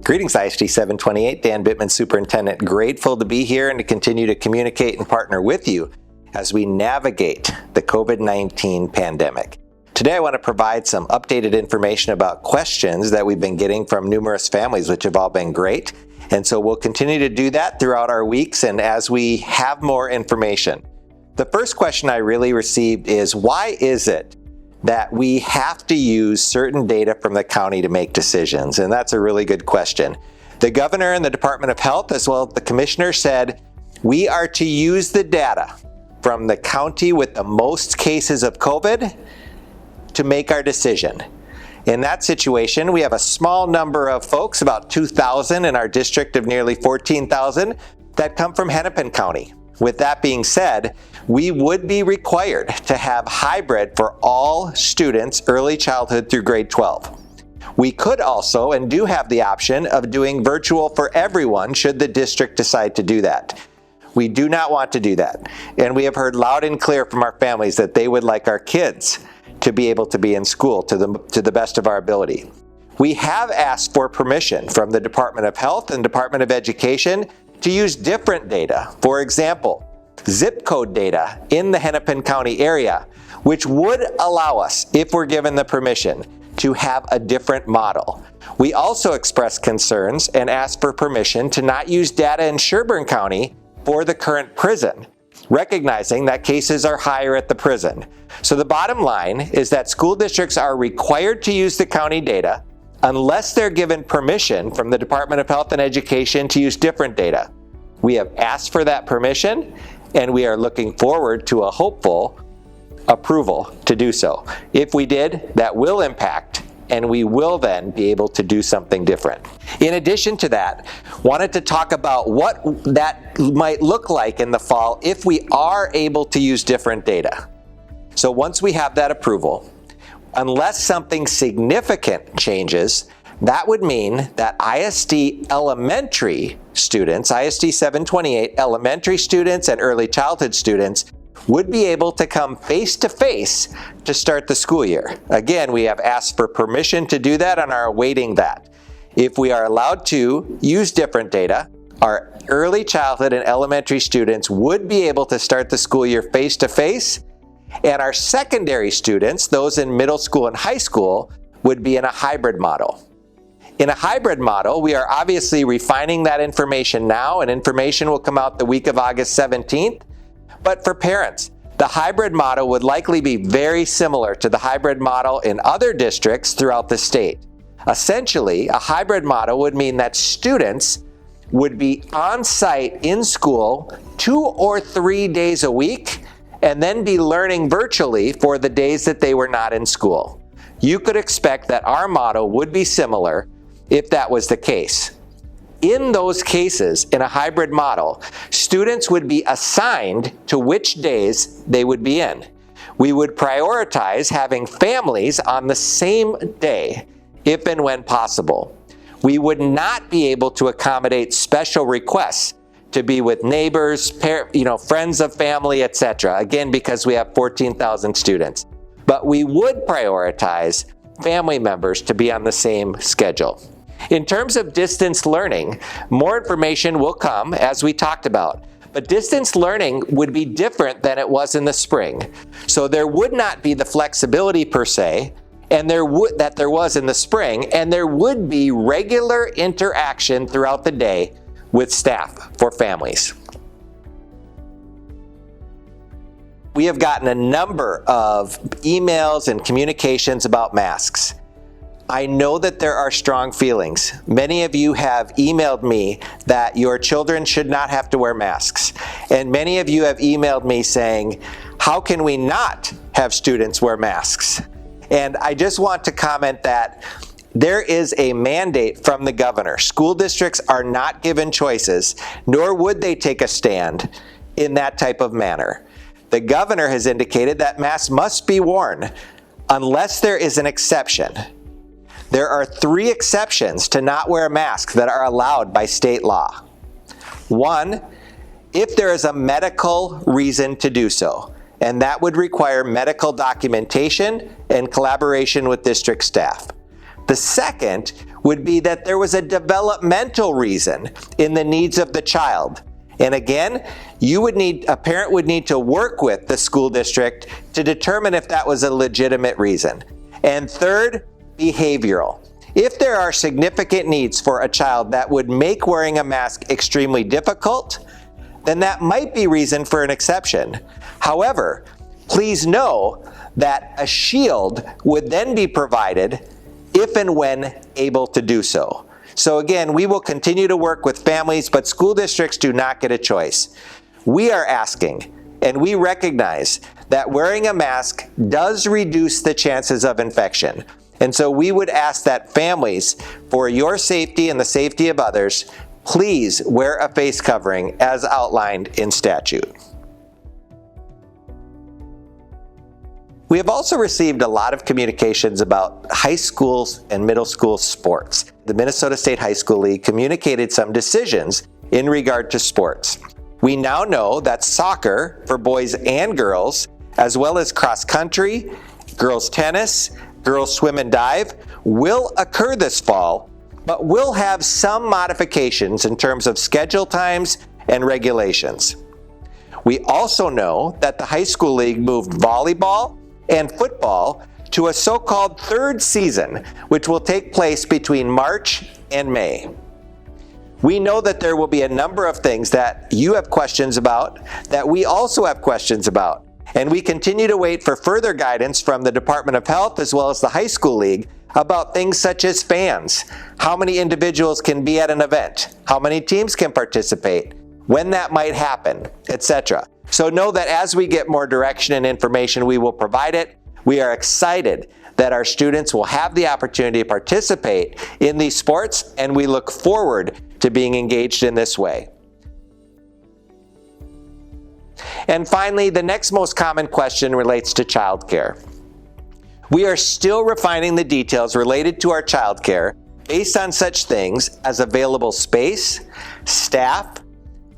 Greetings, ISD 728, Dan Bittman, Superintendent. Grateful to be here and to continue to communicate and partner with you as we navigate the COVID-19 pandemic. Today, I want to provide some updated information about questions that we've been getting from numerous families, which have all been great. And so we'll continue to do that throughout our weeks and as we have more information. The first question I really received is, why is it that we have to use certain data from the county to make decisions? And that's a really good question. The governor and the Department of Health, as well as the commissioner, said we are to use the data from the county with the most cases of COVID to make our decision. In that situation, we have a small number of folks, about 2,000 in our district of nearly 14,000, that come from Hennepin County. With that being said, we would be required to have hybrid for all students early childhood through grade 12. We could also and do have the option of doing virtual for everyone should the district decide to do that. We do not want to do that. And we have heard loud and clear from our families that they would like our kids to be able to be in school to the best of our ability. We have asked for permission from the Department of Health and Department of Education to use different data. For example, zip code data in the Hennepin County area, which would allow us, if we're given the permission, to have a different model. We also expressed concerns and asked for permission to not use data in Sherburne County for the current prison, recognizing that cases are higher at the prison. So the bottom line is that school districts are required to use the county data unless they're given permission from the Department of Health and Education to use different data. We have asked for that permission, and we are looking forward to a hopeful approval to do so. If we did, that will impact, and we will then be able to do something different. In addition to that, wanted to talk about what that might look like in the fall if we are able to use different data. So once we have that approval, unless something significant changes, that would mean that ISD elementary students, ISD 728 elementary students and early childhood students would be able to come face-to-face to start the school year. Again, we have asked for permission to do that and are awaiting that. If we are allowed to use different data, our early childhood and elementary students would be able to start the school year face-to-face, and our secondary students, those in middle school and high school, would be in a hybrid model. In a hybrid model, we are obviously refining that information now, and information will come out the week of August 17th. But for parents, the hybrid model would likely be very similar to the hybrid model in other districts throughout the state. Essentially, a hybrid model would mean that students would be on site in school 2 or 3 days a week and then be learning virtually for the days that they were not in school. You could expect that our model would be similar if that was the case. In those cases, in a hybrid model, students would be assigned to which days they would be in. We would prioritize having families on the same day, if and when possible. We would not be able to accommodate special requests to be with neighbors, friends of family, etc. Again, because we have 14,000 students. But we would prioritize family members to be on the same schedule. In terms of distance learning, more information will come as we talked about. But distance learning would be different than it was in the spring. So there would not be the flexibility per se, and there was in the spring, and there would be regular interaction throughout the day with staff for families. We have gotten a number of emails and communications about masks. I know that there are strong feelings. Many of you have emailed me that your children should not have to wear masks. And many of you have emailed me saying, how can we not have students wear masks? And I just want to comment that there is a mandate from the governor. School districts are not given choices, nor would they take a stand in that type of manner. The governor has indicated that masks must be worn unless there is an exception. There are 3 exceptions to not wear a mask that are allowed by state law. 1, if there is a medical reason to do so, and that would require medical documentation and collaboration with district staff. The second would be that there was a developmental reason in the needs of the child. And again, a parent would need to work with the school district to determine if that was a legitimate reason. And third, behavioral. If there are significant needs for a child that would make wearing a mask extremely difficult, then that might be reason for an exception. However, please know that a shield would then be provided if and when able to do so. So again, we will continue to work with families, but school districts do not get a choice. We are asking, and we recognize that wearing a mask does reduce the chances of infection. And so we would ask that families, for your safety and the safety of others, please wear a face covering as outlined in statute. We have also received a lot of communications about high schools and middle school sports. The Minnesota State High School League communicated some decisions in regard to sports. We now know that soccer for boys and girls, as well as cross country, girls tennis, girls swim and dive, will occur this fall, but will have some modifications in terms of schedule times and regulations. We also know that the high school league moved volleyball and football to a so-called third season, which will take place between March and May. We know that there will be a number of things that you have questions about, that we also have questions about, and we continue to wait for further guidance from the Department of Health as well as the high school league about things such as fans, how many individuals can be at an event, how many teams can participate, when that might happen, etc. So know that as we get more direction and information, we will provide it. We are excited that our students will have the opportunity to participate in these sports, and we look forward to being engaged in this way. And finally, the next most common question relates to childcare. We are still refining the details related to our childcare based on such things as available space, staff,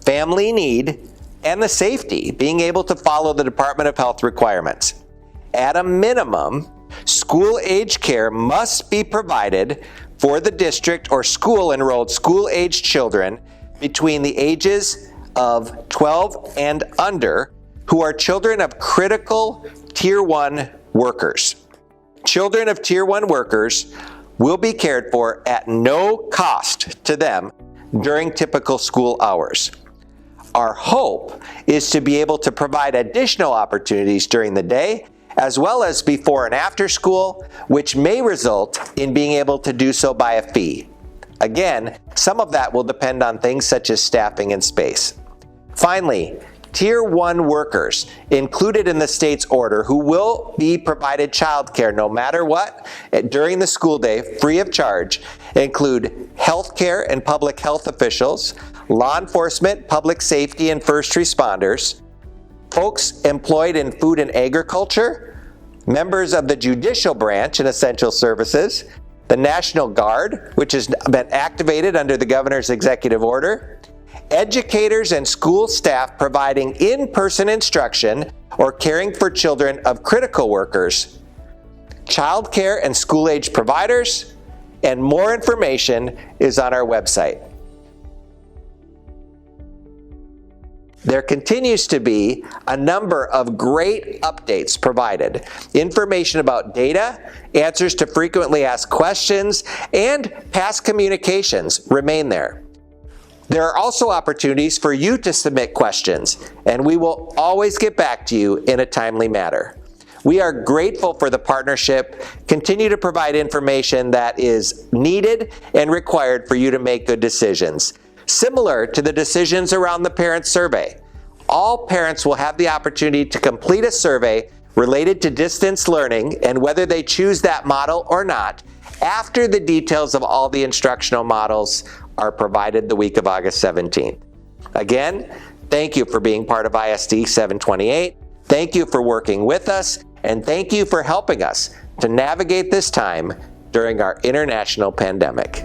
family need, and the safety, being able to follow the Department of Health requirements. At a minimum, school-age care must be provided for the district or school-enrolled school-aged children between the ages of 12 and under who are children of critical Tier 1 workers. Children of Tier 1 workers will be cared for at no cost to them during typical school hours. Our hope is to be able to provide additional opportunities during the day, as well as before and after school, which may result in being able to do so by a fee. Again, some of that will depend on things such as staffing and space. Finally, Tier 1 workers included in the state's order who will be provided childcare no matter what during the school day free of charge include healthcare and public health officials, law enforcement, public safety, and first responders, folks employed in food and agriculture, members of the judicial branch and essential services, the National Guard, which has been activated under the governor's executive order, educators and school staff providing in-person instruction or caring for children of critical workers, child care and school-age providers, and more information is on our website. There continues to be a number of great updates provided. Information about data, answers to frequently asked questions, and past communications remain there. There are also opportunities for you to submit questions, and we will always get back to you in a timely manner. We are grateful for the partnership. Continue to provide information that is needed and required for you to make good decisions. Similar to the decisions around the parent survey, all parents will have the opportunity to complete a survey related to distance learning and whether they choose that model or not after the details of all the instructional models are provided the week of August 17th. Again, thank you for being part of ISD 728. Thank you for working with us, and thank you for helping us to navigate this time during our international pandemic.